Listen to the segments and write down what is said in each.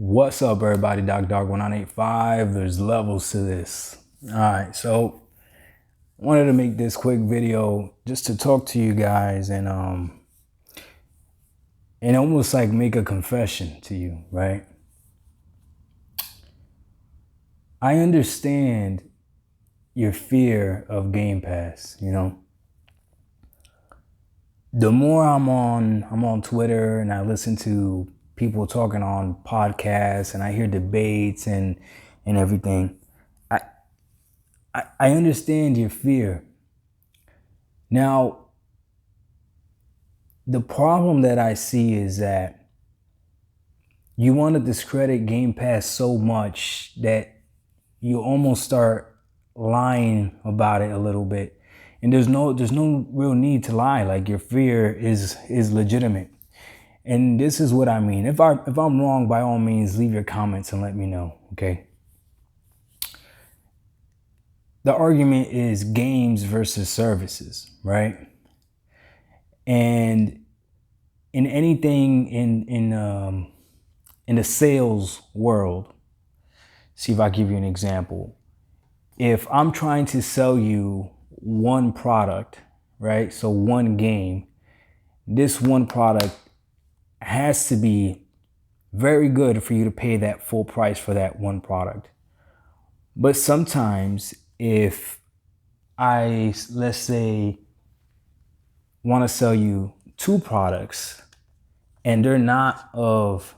What's up, everybody? Dark1985. There's levels to this. All right, so I wanted to make this quick video just to talk to you guys and almost like make a confession to you, right? I understand your fear of Game Pass, The more I'm on Twitter and I listen to people talking on podcasts and I hear debates and everything. I understand your fear. Now, the problem that I see is that you want to discredit Game Pass so much that you almost start lying about it a little bit. And there's no real need to lie. Like, your fear is legitimate. And this is what I mean. If I'm wrong, by all means, leave your comments and let me know, okay? The argument is games versus services, right? And in anything in the sales world, see if I give you an example. If I'm trying to sell you one product, right? So one game, this one product has to be very good for you to pay that full price for that one product. But sometimes if I, let's say, want to sell you two products and they're not of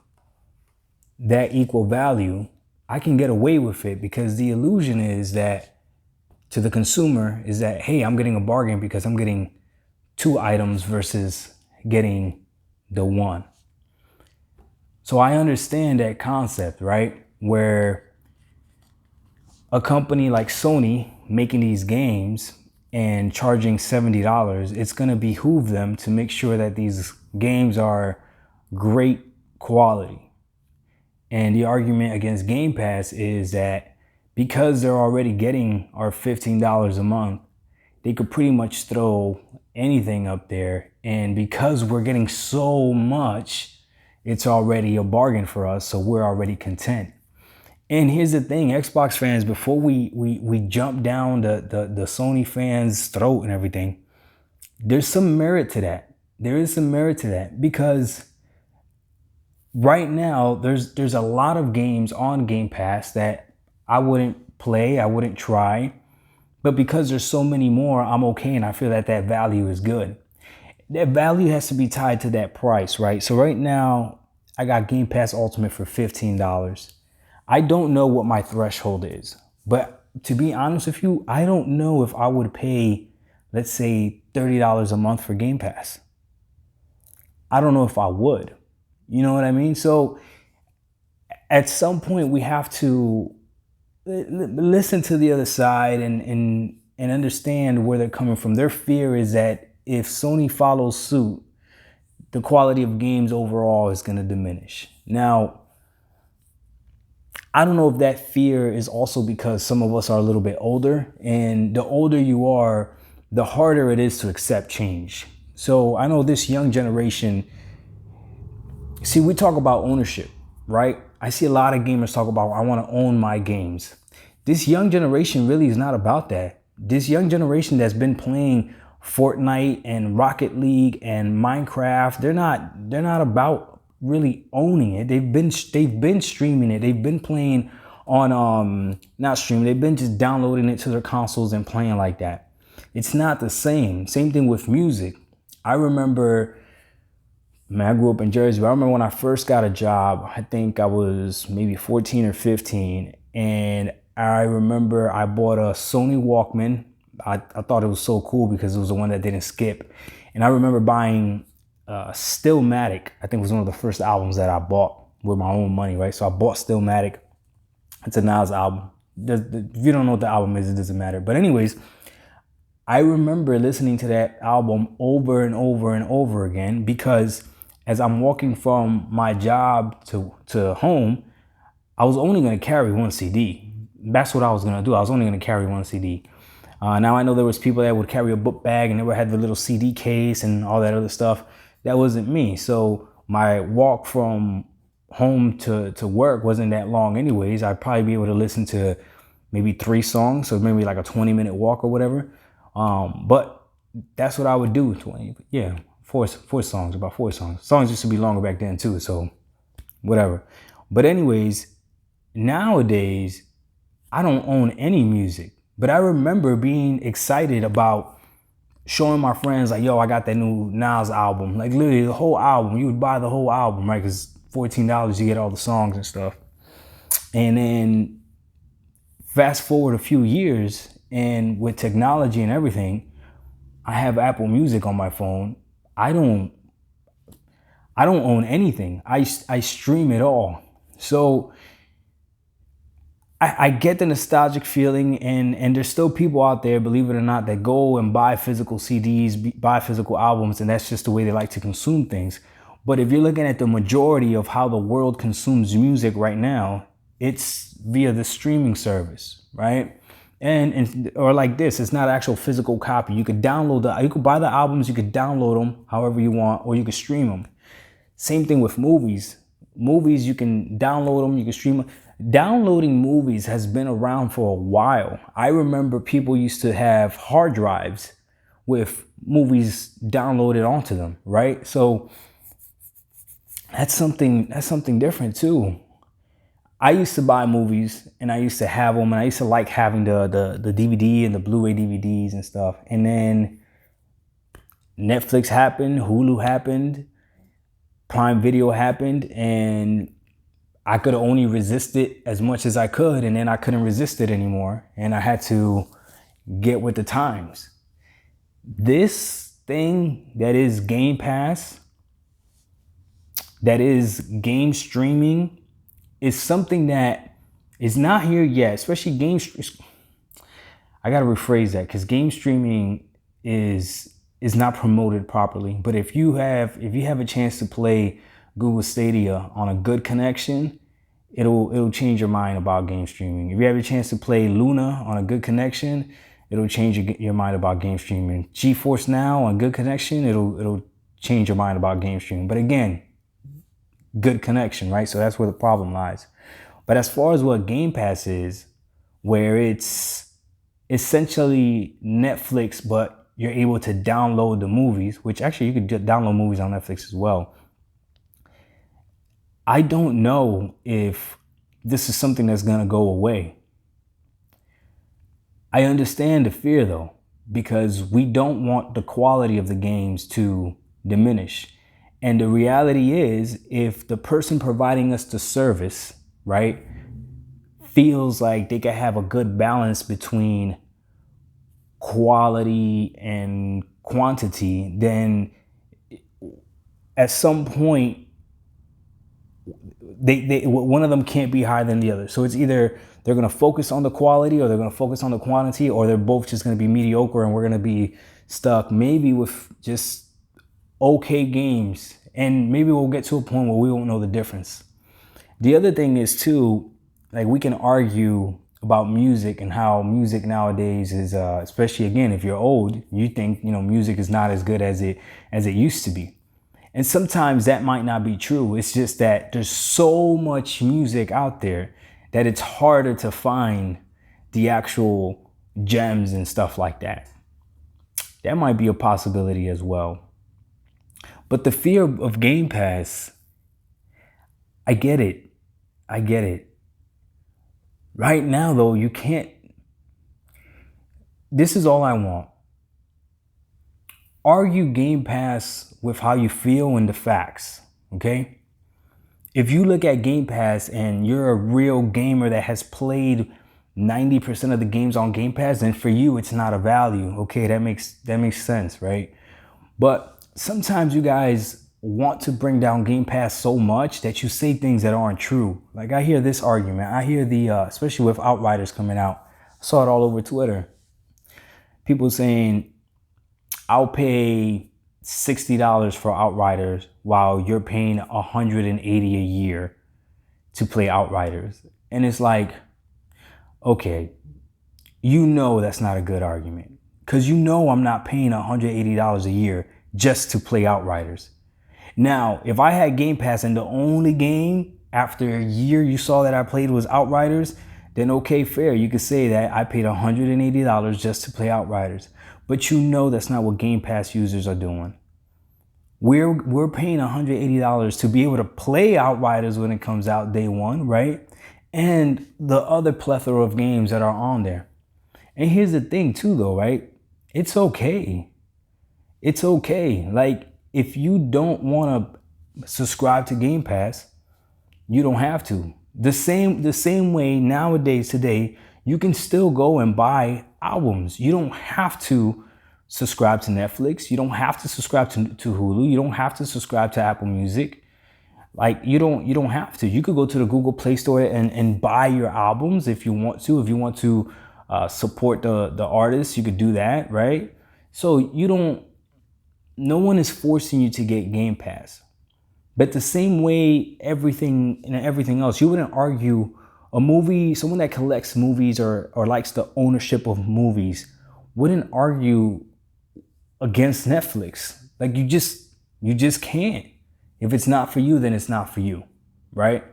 that equal value, I can get away with it because the illusion is that to the consumer is that, hey, I'm getting a bargain because I'm getting two items versus getting the one. So I understand that concept, right? Where a company like Sony making these games and charging $70, it's going to behoove them to make sure that these games are great quality. And the argument against Game Pass is that because they're already getting our $15 a month, they could pretty much throw anything up there. And because we're getting so much, it's already a bargain for us. So we're already content. And here's the thing, Xbox fans, before we jump down the Sony fans' throat and everything, there's some merit to that. There is some merit to that because right now there's a lot of games on Game Pass that I wouldn't play, I wouldn't try, but because there's so many more, I'm okay, and I feel that that value is good. That value has to be tied to that price, right? So right now I got Game Pass Ultimate for $15. I don't know what my threshold is, but to be honest with you, I don't know if I would pay, let's say, $30 a month for Game Pass. I don't know if I would. You know what I mean? So at some point we have to listen to the other side and understand where they're coming from. Their fear is that if Sony follows suit, the quality of games overall is going to diminish. Now, I don't know if that fear is also because some of us are a little bit older, and the older you are, the harder it is to accept change. So I know this young generation, see, we talk about ownership, right? I see a lot of gamers talk about, I want to own my games. This young generation really is not about that. This young generation that's been playing Fortnite and Rocket League and Minecraft, they're not about really owning it. They've been streaming it. They've been playing on not streaming. They've been just downloading it to their consoles and playing like that. It's not the same. Same thing with music. I remember, man, I grew up in Jersey. But I remember when I first got a job, I think I was maybe 14 or 15. And I remember I bought a Sony Walkman. I thought it was so cool because it was the one that didn't skip. And I remember buying Stillmatic. I think it was one of the first albums that I bought with my own money, right? So I bought Stillmatic. It's a Nas album. If you don't know what the album is, it doesn't matter. But anyways, I remember listening to that album over and over and over again because as I'm walking from my job to home, I was only going to carry one CD. That's what I was going to do. I was only going to carry one CD. Now I know there was people that would carry a book bag and they had the little CD case and all that other stuff. That wasn't me. So my walk from home to work wasn't that long anyways. I'd probably be able to listen to maybe 3 songs, so maybe like a 20-minute walk or whatever. But that's what I would do. 20, yeah, four songs, about 4 songs. Songs used to be longer back then too, so whatever. But anyways, nowadays I don't own any music, but I remember being excited about showing my friends like, yo, I got that new Nas album, like literally the whole album. You would buy the whole album, right? Because $14 you get all the songs and stuff. And then fast forward a few years, and with technology and everything, I have Apple Music on my phone. I don't own anything. I stream it all. So I get the nostalgic feeling, and there's still people out there, believe it or not, that go and buy physical CDs, buy physical albums, and that's just the way they like to consume things. But if you're looking at the majority of how the world consumes music right now, it's via the streaming service, right? And or like this, it's not an actual physical copy. You could you could buy the albums, you could download them however you want, or you could stream them. Same thing with movies. Movies, you can download them, you can stream them. Downloading movies has been around for a while. I remember people used to have hard drives with movies downloaded onto them, right? So that's something different too. I used to buy movies, and I used to have them, and I used to like having the DVD and the Blu-ray DVDs and stuff. And then Netflix happened, Hulu happened, Prime Video happened, and I could only resist it as much as I could, and then I couldn't resist it anymore, and I had to get with the times. This thing that is Game Pass, that is game streaming, is something that is not here yet, especially I gotta rephrase that, because game streaming is not promoted properly. But if you have a chance to play Google Stadia on a good connection, it'll change your mind about game streaming. If you have a chance to play Luna on a good connection, it'll change your mind about game streaming. GeForce Now on a good connection, it'll change your mind about game streaming. But again, good connection, right? So that's where the problem lies. But as far as what Game Pass is, where it's essentially Netflix, but you're able to download the movies, which actually you could download movies on Netflix as well. I don't know if this is something that's going to go away. I understand the fear though, because we don't want the quality of the games to diminish. And the reality is, if the person providing us the service, right, feels like they can have a good balance between quality and quantity, then at some point, one of them can't be higher than the other. So it's either they're going to focus on the quality, or they're going to focus on the quantity, or they're both just going to be mediocre, and we're going to be stuck maybe with just okay games. And maybe we'll get to a point where we won't know the difference. The other thing is too, like, we can argue about music and how music nowadays is, especially again, if you're old, you think, music is not as good as it used to be. And sometimes that might not be true. It's just that there's so much music out there that it's harder to find the actual gems and stuff like that. That might be a possibility as well. But the fear of Game Pass, I get it. Right now, though, you can't. This is all I want. Argue Game Pass with how you feel and the facts, okay? If you look at Game Pass and you're a real gamer that has played 90% of the games on Game Pass, then for you, it's not a value. Okay, that makes sense, right? But sometimes you guys want to bring down Game Pass so much that you say things that aren't true. Like, I hear this argument. I hear especially with Outriders coming out. I saw it all over Twitter. People saying, I'll pay $60 for Outriders while you're paying $180 a year to play Outriders. And it's like, okay, that's not a good argument, because I'm not paying $180 a year just to play Outriders. Now, if I had Game Pass and the only game after a year you saw that I played was Outriders, then okay, fair. You could say that I paid $180 just to play Outriders. But you know that's not what Game Pass users are doing. We're paying $180 to be able to play Outriders when it comes out day one, right? And the other plethora of games that are on there. And here's the thing too though, right? It's okay. It's okay. Like, if you don't want to subscribe to Game Pass, you don't have to. The same way nowadays, today, you can still go and buy albums. You don't have to subscribe to Netflix. You don't have to subscribe to Hulu. You don't have to subscribe to Apple Music. Like, you don't have to. You could go to the Google Play Store and buy your albums if you want to. If you want to support the artists, you could do that, right? So no one is forcing you to get Game Pass. But the same way everything else, you wouldn't argue someone that collects movies or likes the ownership of movies wouldn't argue against Netflix. Like, you just can't. If it's not for you, then it's not for you, right?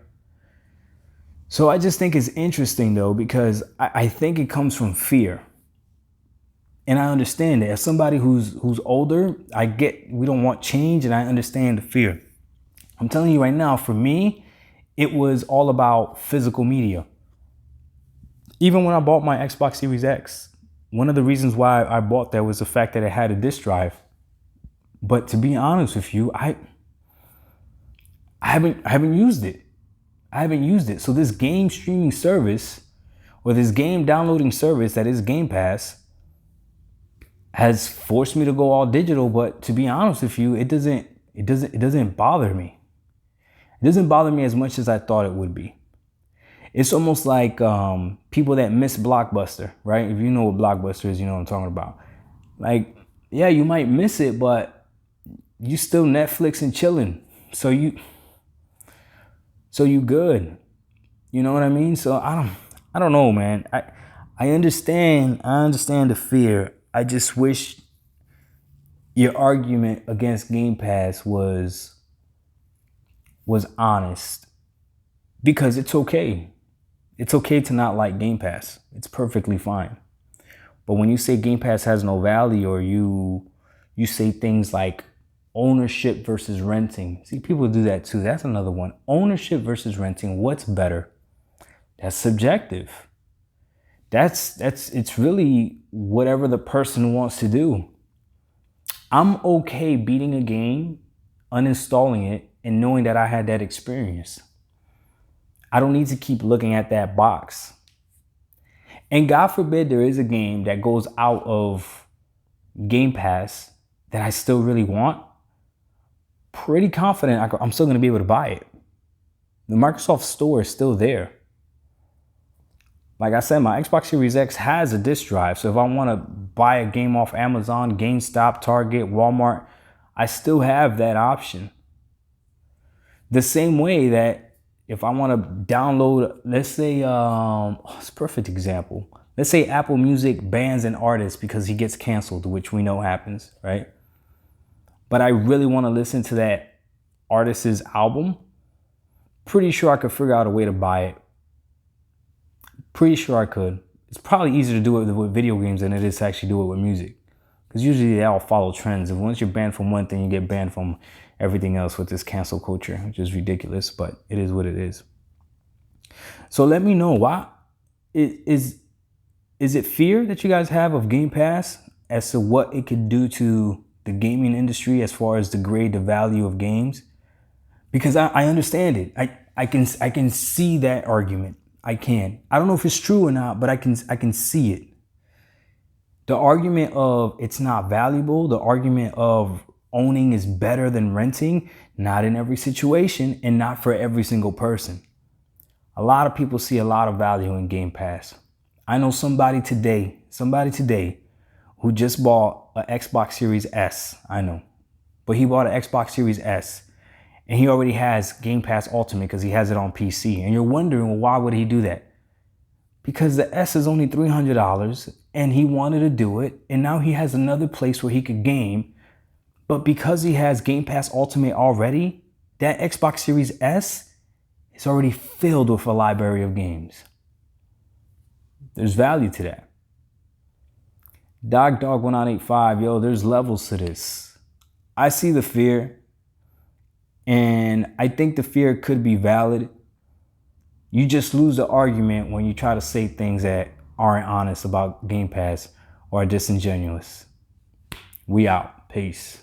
So I just think it's interesting though, because I think it comes from fear. And I understand that. As somebody who's older, I get we don't want change, and I understand the fear. I'm telling you right now, for me, it was all about physical media. Even when I bought my Xbox Series X, one of the reasons why I bought that was the fact that it had a disc drive. But to be honest with you, I haven't used it. I haven't used it. So this game streaming service, or this game downloading service that is Game Pass, has forced me to go all digital. But to be honest with you, it doesn't bother me. It doesn't bother me as much as I thought it would be. It's almost like people that miss Blockbuster, right? If you know what Blockbuster is, you know what I'm talking about. Like, yeah, you might miss it, but you still Netflix and chilling. So you good. You know what I mean? So I don't know, man. I understand the fear. I just wish your argument against Game Pass was honest, because it's okay. It's okay to not like Game Pass. It's perfectly fine. But when you say Game Pass has no value, or you say things like ownership versus renting. See, people do that too. That's another one. Ownership versus renting. What's better? That's subjective. It's really whatever the person wants to do. I'm okay beating a game, uninstalling it, and knowing that I had that experience. I don't need to keep looking at that box. And God forbid there is a game that goes out of Game Pass that I still really want. Pretty confident I'm still going to be able to buy it. The Microsoft Store is still there. Like I said, my Xbox Series X has a disc drive. So if I want to buy a game off Amazon, GameStop, Target, Walmart, I still have that option. The same way that if I want to download, let's say, it's a perfect example. Let's say Apple Music bans an artist because he gets canceled, which we know happens, right? But I really want to listen to that artist's album. Pretty sure I could figure out a way to buy it. Pretty sure I could. It's probably easier to do it with video games than it is to actually do it with music. Because usually they all follow trends. And once you're banned from one thing, you get banned from everything else with this cancel culture, which is ridiculous, but it is what it is. So let me know, why is it fear that you guys have of Game Pass as to what it could do to the gaming industry as far as degrade the value of games? Because I understand it. I can see that argument. I don't know if it's true or not, but I can see it. The argument of it's not valuable, the argument of owning is better than renting, not in every situation and not for every single person. A lot of people see a lot of value in Game Pass. I know somebody today who just bought an Xbox Series S. I know. But he bought an Xbox Series S and he already has Game Pass Ultimate because he has it on PC. And you're wondering, well, why would he do that? Because the S is only $300 and he wanted to do it. And now he has another place where he could game. But because he has Game Pass Ultimate already, that Xbox Series S It's already filled with a library of games. There's value to that. Dog 1985, yo, there's levels to this. I see the fear, and I think the fear could be valid. You just lose the argument when you try to say things that aren't honest about Game Pass or are disingenuous. We out. Peace.